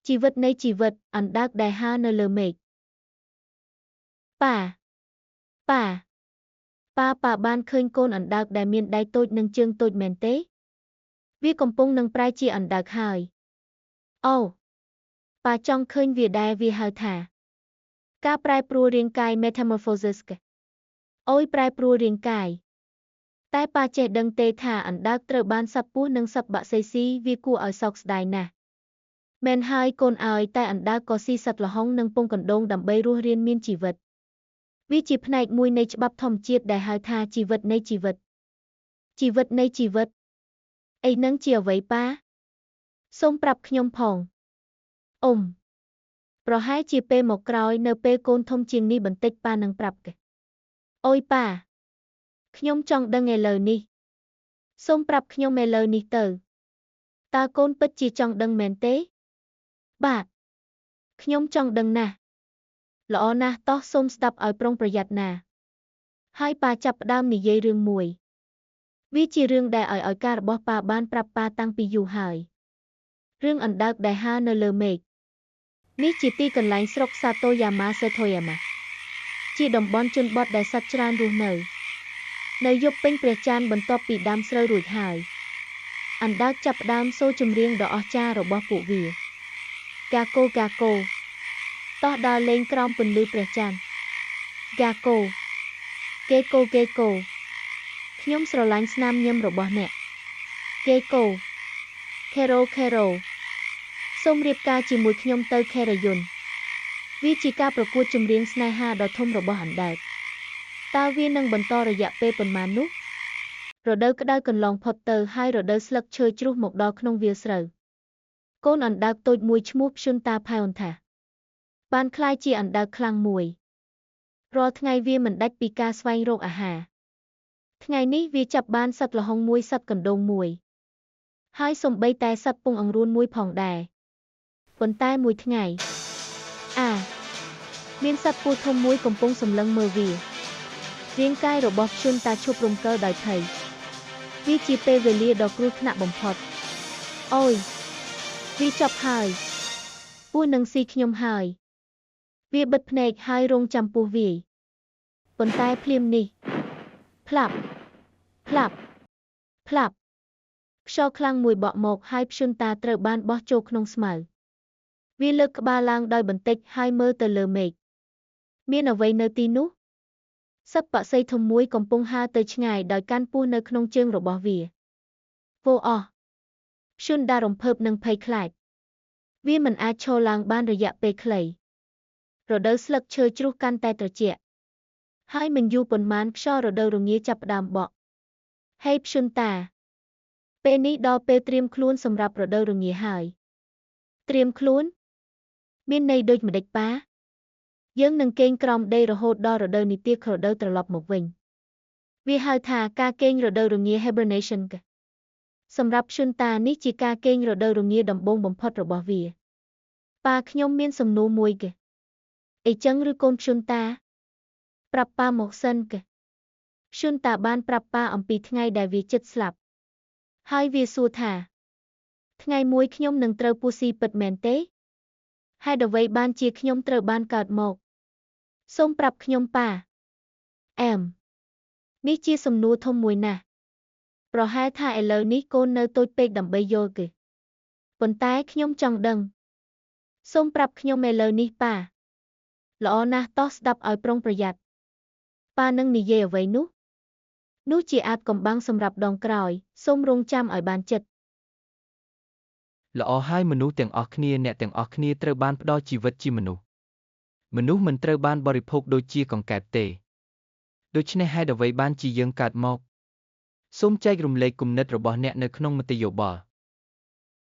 ជីវិតនៃជីវិតអណ្ដើកដែលហើរនៅលើមេឃប៉ាបានឃើញកូនអណ្ដើកដែលមានដៃតូចនិងជើងតូចមែនទេវាកំពុងនឹងប្រែជាអណ្ដើកហើយអូប៉ាចង់ឃើញវាដែរវាហៅថាការប្រែប្រួលរាងកាយ metamorphosis អូយប្រែប្រួលរាងកាយតែប៉ាចេះដឹងទេថាអណ្ដើកត្រូវបានសត្វពស់និងសត្វបក្សីស៊ីវាគួរឲ្យសោកស្ដាយណាស់មែនហើយកូនឲ្យតែអណ្ដើកក៏ស៊ីសត្វល្ហុងនិងពងកណ្ដូងដើម្បីរស់រានមានជីវិតវាជាផ្នែកមួយនៃច្បាប់ធម្មជាតិដែលហៅថាជីវិតនៃជីវិតអីនឹងជាអ្វីប៉ាសូមប្រាប់ខ្ញុំផងប្រហែលជាពេលមកក្រោយនៅពេលកូនធំជាងនេះបន្តិចប៉ានឹងប្រាប់គេអូយប៉ាខ្ញុំចង់ដឹងឥឡូវនេះសូមប្រាប់ខ្ញុំឥឡូវនេះទៅតើកូនពិតជាចង់ដឹងមែនទេបាទខ្ញុំចង់ដឹងណាស់ល្អណាស់តោះសូមស្ដាប់ឲ្យប្រុងប្រយ័ត្នណាហើយប៉ាចាប់ផ្ដើមនិយាយរឿងមួយវាជារឿងដែលឲ្យការរបស់ប៉ាបានប្រាប់ប៉ាតាំងពីយូរហើយរឿងអណ្ដើកដែលហើរនៅលើមេឃនេះជាទីកន្លែងស្រុកសាតូយ៉ាម៉ាសេថូយ៉ាម៉ាជាតំបន់ជនបទដែលសត្វច្រើនរស់នៅយប់ពេញព្រះច័ន្ទបន្ទាប់ពីដាំស្រូវរួចហើយអណ្ដើកចាប់ផ្ដើមសូរចម្រៀងដ៏អស្ចារ្យរបស់ពួកវាកាកូតោះដើរលេងក្រោមពន្លឺព្រះច័ន្ទកាកូគេកូខ្ញុំស្រឡាញ់ស្នាមញញឹមរបស់អ្នកគេកូខេរ៉ូសូមរៀបការជាមួយខ្ញុំទៅខេរ៉ាយុនវាជាការប្រកួតចម្រៀងស្នេហាដ៏ធំរបស់អណ្ដើកតើវានឹងបន្តរយៈពេលប៉ុន្មាននោះរដូវក្តៅកន្លងផុតទៅហើយរដូវស្លឹកឈើជ្រុះមកដល់ក្នុងវាលស្រូវកូនអណ្ដើកតូចមួយឈ្មោះព្យុនតាផែនថាបានក្លាយជាអណ្ដើកខ្លាំងមួយរាល់ថ្ងៃវាមិនដាច់ពីការស្វែងរកអាហារថ្ងៃនេះវាចាប់បានសត្វល្ហុងមួយសត្វកណ្ដូងមួយហើយសូម្បីតែសត្វពងអង្រួនមួយផងដែរប៉ុន្តែមួយថ្ងៃមានសត្វពស់ធំមួយកំពុងសម្លឹងមើលវារាងកាយរបស់ព្យុនតាឈប់រំកិលដោយភ័យវាជាពេលវេលាដ៏គ្រោះថ្នាក់បំផុតអូយវាចប់ហើយពស់នឹងស៊ីខ្ញុំហើយវាបិទភ្នែកហើយរង់ចាំពស់វាយប៉ុន្តែភ្លាមនេះផ្លាប់ខ្យល់ខ្លាំងមួយបក់មកហើយព្យុនតាត្រូវបានបោះចូលក្នុងស្មៅវាលើកក្បាលឡើងដោយបន្តិចហើយមើលទៅលើមេឃមានអ្វីនៅទីនោះសត្វបក្សីធំមួយកំពុងហើរទៅឆ្ងាយដោយកាន់ពស់នៅក្នុងជើងរបស់វាព្យុនតារំភើបនិងភ័យខ្លាចវាមិនអាចឈរឡើងបានរយៈពេលខ្លីរដូវស្លឹកឈើជ្រុះកាន់តែត្រជាក់ហើយមិនយូរប៉ុន្មានខ្យល់រដូវរងាចាប់ផ្ដើមបក់ហេព្យុនតាពេលនេះដល់ពេលត្រៀមខ្លួនសម្រាប់រដូវរងាហើយត្រៀមខ្លួនមានន័យដូចម្ដេចប៉ាយើងនឹងគេងក្រោមដីរហូតដល់រដូវនិទាខរដូវត្រឡប់មកវិញវាហៅថាការគេងរដូវរងា hibernation សម្រាប់ព្យុនតានេះជាការគេងរដូវរងាដំបូងបំផុតរបស់វាប៉ាខ្ញុំមានសំណួរមួយអីចឹងឬកូនព្យុនតាប្រាប់ប៉ាមកសិនព្យុនតាបានប្រាប់ប៉ាអំពីថ្ងៃដែលវាជិតស្លាប់ហើយវាសួរថាថ្ងៃមួយខ្ញុំនឹងត្រូវពស់ស៊ីពិតមែនទេហេតុអ្វីបានជាខ្ញុំត្រូវបានកើតមកសូមប្រាប់ខ្ញុំប៉ានេះជាសំណួរធំមួយណាស់ប្រហែលថាឥឡូវនេះកូននៅតូចពេកដើម្បីយល់ប៉ុន្តែខ្ញុំចង់ដឹងសូមប្រាប់ខ្ញុំឥឡូវនេះប៉ាល្អណាស់តោះស្ដាប់ឲ្យប្រុងប្រយ័ត្នប៉ានឹងនិយាយអ្វីនោះជាអាថ៌កំបាំងសម្រាប់ដងក្រោយសូមរងចាំឲ្យបានចិត្តល្អហើយមនុស្សទាំងអស់គ្នាអ្នកទាំងអស់គ្នាត្រូវបានផ្ដល់ជីវិតជាមនុស្សមិនត្រូវបានបរិភោគដូចជាកង្កែបទេដូច្នេះហេតុអ្វីបានជាយើងកើតមកសូមចែករំលែកគំនិតរបស់អ្នកនៅក្នុងមតិយោបល់